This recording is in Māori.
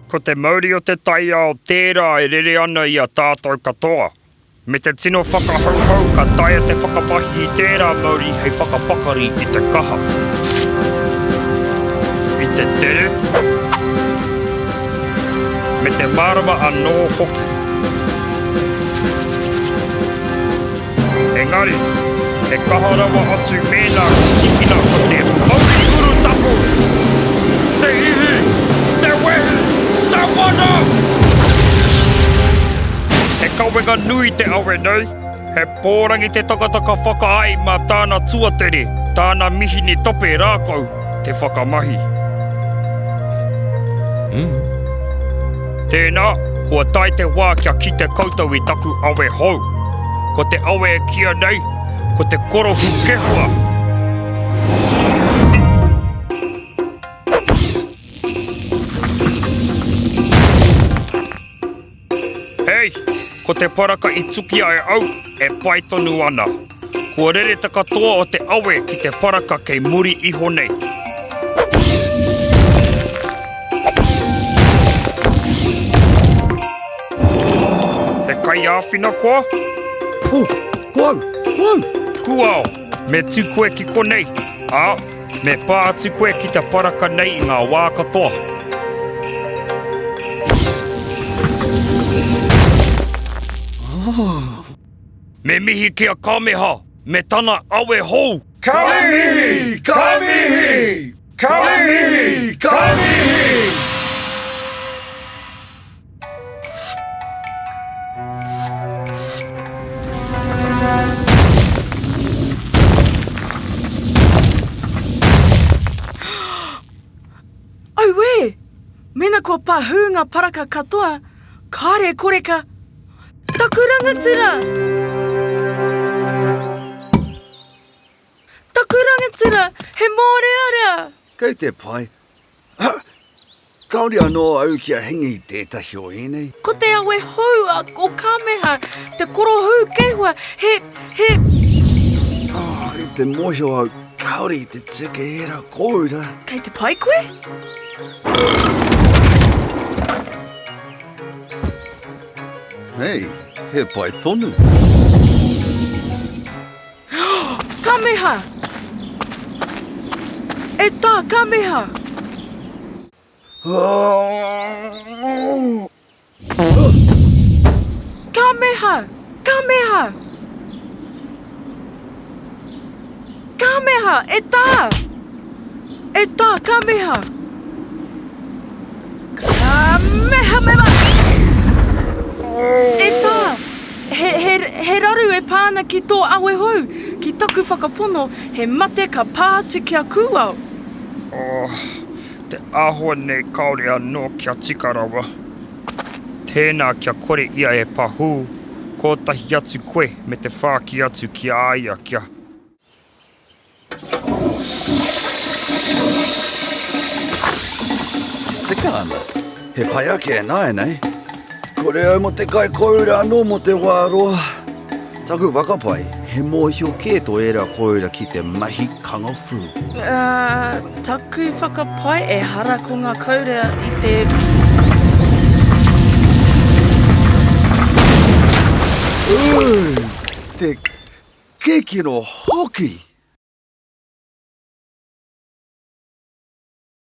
Ko te mauri o te taia o tērā e rere ana i a tātou katoa. Me te tino whakahauhau ka taia te whakapahi i tērā mauri hei whakapakari i te kaha. I te tere. Me te marama anō hoki. Engari, e kaharawa atu mēnā kikina ko te mauri uru tapu. Te ihi, te wehi, te wana! E kawenga nui te awe nei. He pōrangi te takataka whakaai mā tāna tuatere, tāna mihini tope rākau, te whakamahi. Tēnā, kua tai te wā kia ki te koutou i taku awe hou. Ko te awe e kia nei, ko te korohu kehua. Hei, ko te paraka i tuki ai au, e pai tonu ana. Kua rere te katoa o te awe ki te paraka kei muri iho nei. He kai āwhina koa? Kuau! Kuao, me tū koe ki konei. Me pā atu koe ki te paraka nei i ngā wā katoa. Me mihi kia kameha, me tana awe hou. Kamihi! Kamihi! Kamihi! Kamihi! Auwe! Mena kua pahunga paraka katoa, kare kore ka takurangatira! Takurangatira, he mōrearea! Kei te pai. Kaori anō au kia hengi i tētahi o enei. Ko te awe hou a o kameha, te korohu kehua, he... E te moho au kaori i te tike era koura. Kei te pai koe? Hei, he pai tonu. Kameha! E tā, kameha! Kameha! Kameha! Kameha! E tā! E tā, kameha! Kamehameha! E tā! He raru e pāna ki tō awe hou. Ki taku whakapono, he mate ka pāti kia kūao. Te āhua nei kaore anō kia tikarawa. Tēnā kia kore ia e pahū, kotahi atu koe me te whāki atu ki āia kia. Tika ana, he pai ake e nāe nei. Kore au mo te kai koura anō mo te wāroa. Taku wakapai, he mōhio kēto era koura ki te mahi kangawhu. Taku whakapai e hara ko ngā kaurea i te... Te kekiro hoki.